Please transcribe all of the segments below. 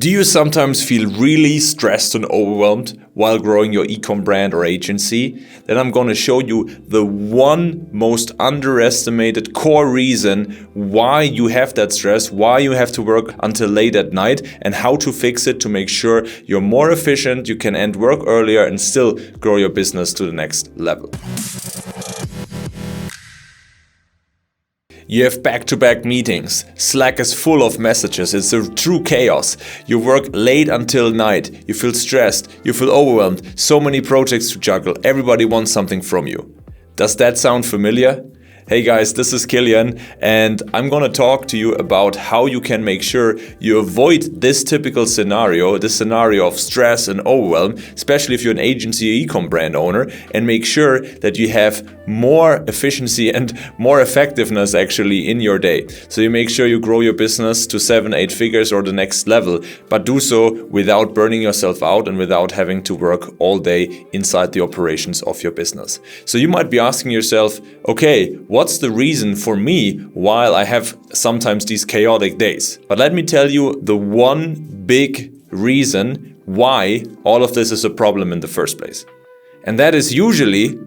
Do you sometimes feel really stressed and overwhelmed while growing your ecom brand or agency? Then I'm going to show you the one most underestimated core reason why you have that stress, why you have to work until late at night, and how to fix it to make sure you're more efficient, you can end work earlier and still grow your business to the next level. You have back-to-back meetings, Slack is full of messages, it's a true chaos. You work late until night, you feel stressed, you feel overwhelmed, so many projects to juggle, everybody wants something from you. Does that sound familiar? Hey guys, this is Kilian and I'm gonna talk to you about how you can make sure you avoid this typical scenario, this scenario of stress and overwhelm, especially if you're an agency or ecom brand owner, and make sure that you have more efficiency and more effectiveness actually in your day. So you make sure you grow your business to 7-8 figures or the next level, but do so without burning yourself out and without having to work all day inside the operations of your business. So you might be asking yourself, okay, what's the reason for me while I have sometimes these chaotic days? But let me tell you the one big reason why all of this is a problem in the first place. And that is usually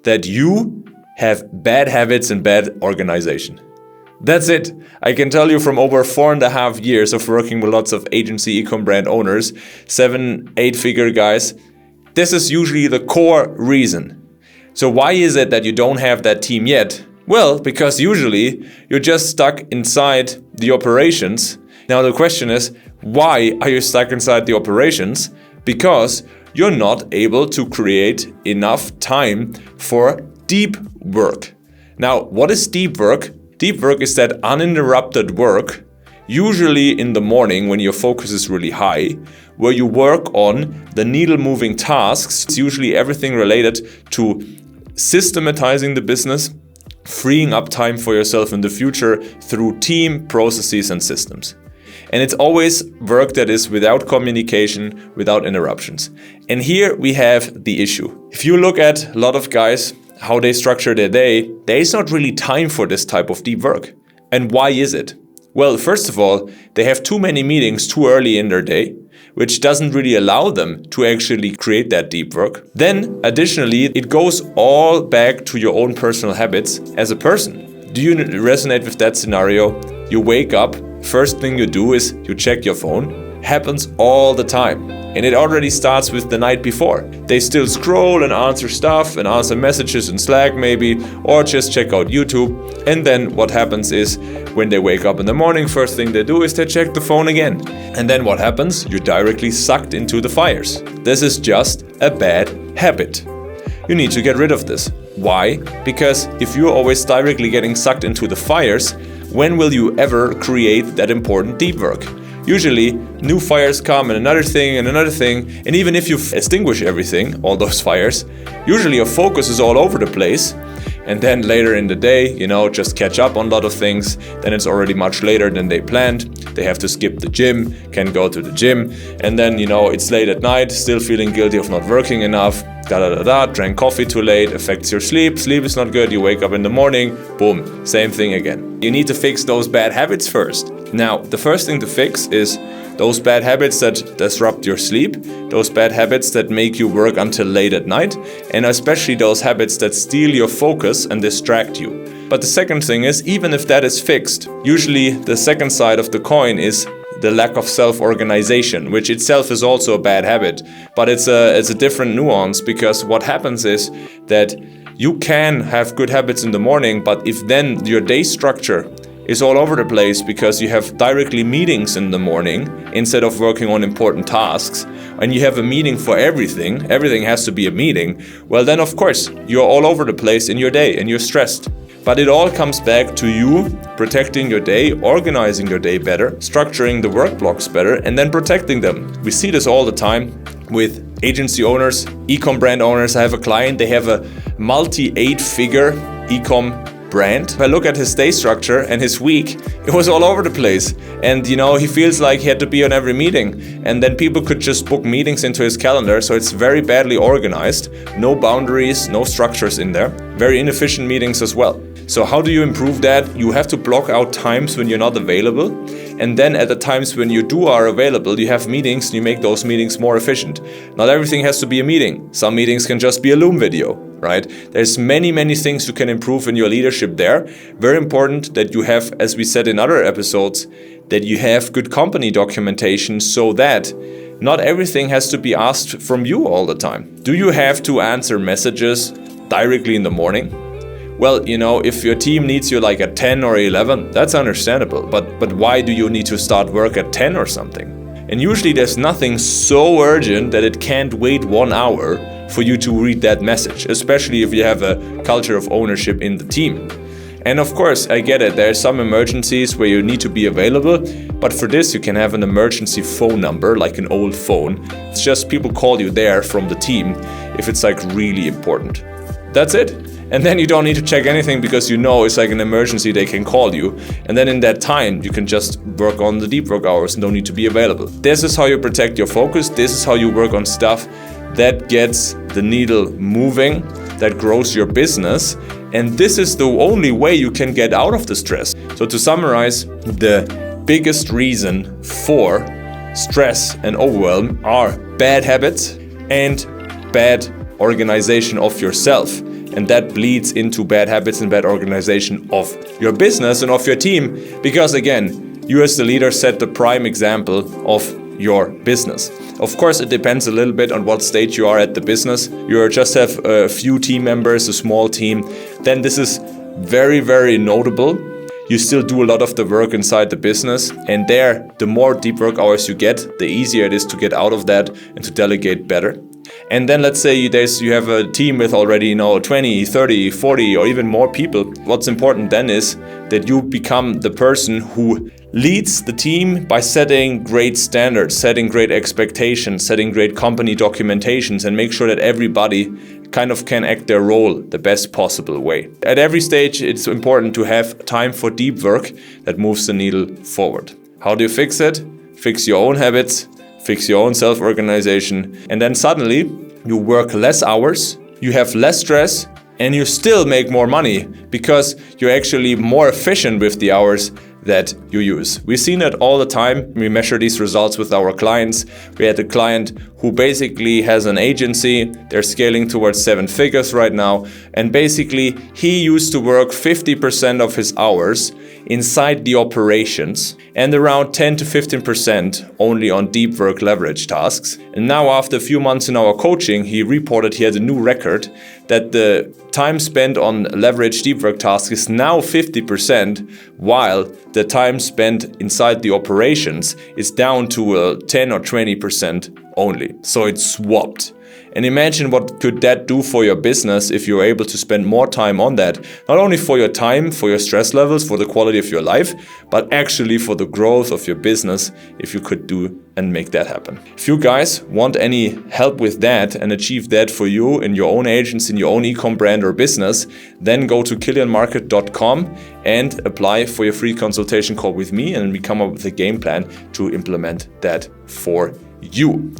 that you have bad habits and bad organization. That's it. I can tell you from over 4.5 years of working with lots of agency ecom brand owners, 7-8 figure guys, this is usually the core reason. So why is it that you don't have that team yet? Well, because usually you're just stuck inside the operations. Now the question is, why are you stuck inside the operations? Because you're not able to create enough time for deep work. Now, what is deep work? Deep work is that uninterrupted work, usually in the morning when your focus is really high, where you work on the needle-moving tasks. It's usually everything related to systematizing the business, freeing up time for yourself in the future through team, processes, and systems. And it's always work that is without communication, without interruptions. And here we have the issue. If you look at a lot of guys, how they structure their day, there is not really time for this type of deep work. And why is it? Well, first of all, they have too many meetings too early in their day, which doesn't really allow them to actually create that deep work. Then, additionally, it goes all back to your own personal habits as a person. Do you resonate with that scenario? You wake up, first thing you do is you check your phone. Happens all the time. And it already starts with the night before. They still scroll and answer stuff and answer messages in Slack maybe, or just check out YouTube. And then what happens is when they wake up in the morning, first thing they do is they check the phone again. And then what happens? You're directly sucked into the fires. This is just a bad habit. You need to get rid of this. Why? Because if you're always directly getting sucked into the fires, when will you ever create that important deep work? Usually, new fires come and another thing, and even if you extinguish everything, all those fires, usually your focus is all over the place. And then later in the day, just catch up on a lot of things. Then it's already much later than they planned. They have to skip the gym, can't go to the gym. And then, it's late at night, still feeling guilty of not working enough. Drank coffee too late, affects your sleep. Sleep is not good, you wake up in the morning, boom, same thing again. You need to fix those bad habits first. Now, the first thing to fix is those bad habits that disrupt your sleep, those bad habits that make you work until late at night, and especially those habits that steal your focus and distract you. But the second thing is, even if that is fixed, usually the second side of the coin is the lack of self-organization, which itself is also a bad habit. But it's a different nuance, because what happens is that you can have good habits in the morning, but if then your day structure is all over the place because you have directly meetings in the morning instead of working on important tasks, and you have a meeting for everything has to be a meeting, well then of course you're all over the place in your day and you're stressed. But it all comes back to you protecting your day, organizing your day better, structuring the work blocks better, and then protecting them. We see this all the time with agency owners, ecom brand owners. I have a client, they have a multi-8-figure ecom brand. If I look at his day structure and his week, it was all over the place. And he feels like he had to be on every meeting. And then people could just book meetings into his calendar. So it's very badly organized. No boundaries, no structures in there. Very inefficient meetings as well. So how do you improve that? You have to block out times when you're not available. And then at the times when you are available, you have meetings and you make those meetings more efficient. Not everything has to be a meeting. Some meetings can just be a Loom video, right? There's many things you can improve in your leadership there. Very important that you have, as we said in other episodes, that you have good company documentation so that not everything has to be asked from you all the time. Do you have to answer messages directly in the morning? Well, if your team needs you like at 10 or 11, that's understandable. But why do you need to start work at 10 or something? And usually there's nothing so urgent that it can't wait 1 hour for you to read that message, especially if you have a culture of ownership in the team. And of course, I get it, there are some emergencies where you need to be available, but for this you can have an emergency phone number, like an old phone. It's just people call you there from the team if it's like really important. That's it. And then you don't need to check anything because it's like an emergency, they can call you. And then in that time, you can just work on the deep work hours and don't need to be available. This is how you protect your focus. This is how you work on stuff that gets the needle moving, that grows your business. And this is the only way you can get out of the stress. So to summarize, the biggest reason for stress and overwhelm are bad habits and bad organization of yourself. And that bleeds into bad habits and bad organization of your business and of your team. Because again, you as the leader set the prime example of your business. Of course, it depends a little bit on what stage you are at the business. You just have a few team members, a small team. Then this is very notable. You still do a lot of the work inside the business. And there, the more deep work hours you get, the easier it is to get out of that and to delegate better. And then let's say you have a team with already 20, 30, 40 or even more people. What's important then is that you become the person who leads the team by setting great standards, setting great expectations, setting great company documentations, and make sure that everybody kind of can act their role the best possible way. At every stage, it's important to have time for deep work that moves the needle forward. How do you fix it? Fix your own habits. Fix your own self-organization, and then suddenly you work less hours, you have less stress, and you still make more money because you're actually more efficient with the hours that you use. We've seen it all the time. We measure these results with our clients. We had a client who basically has an agency. They're scaling towards 7 figures right now. And basically, he used to work 50% of his hours inside the operations and around 10 to 15% only on deep work leverage tasks. And now after a few months in our coaching, he reported he had a new record that the time spent on leverage deep work tasks is now 50%, while the time spent inside the operations is down to 10 or 20% only. So it's swapped. And imagine what could that do for your business if you're able to spend more time on that. Not only for your time, for your stress levels, for the quality of your life, but actually for the growth of your business if you could do and make that happen. If you guys want any help with that and achieve that for you in your own agency, in your own eCom brand or business, then go to kilianmarket.com and apply for your free consultation call with me, and we come up with a game plan to implement that for you.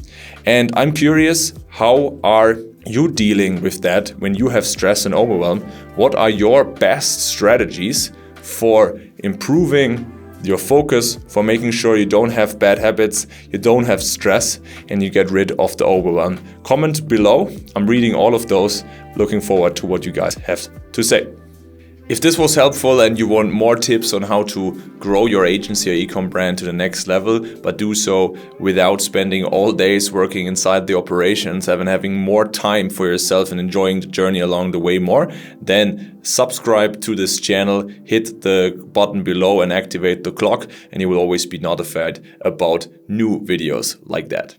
And I'm curious, how are you dealing with that when you have stress and overwhelm? What are your best strategies for improving your focus, for making sure you don't have bad habits, you don't have stress, and you get rid of the overwhelm? Comment below. I'm reading all of those. Looking forward to what you guys have to say. If this was helpful and you want more tips on how to grow your agency or ecom brand to the next level, but do so without spending all days working inside the operations and having more time for yourself and enjoying the journey along the way more, then subscribe to this channel, hit the button below and activate the clock, and you will always be notified about new videos like that.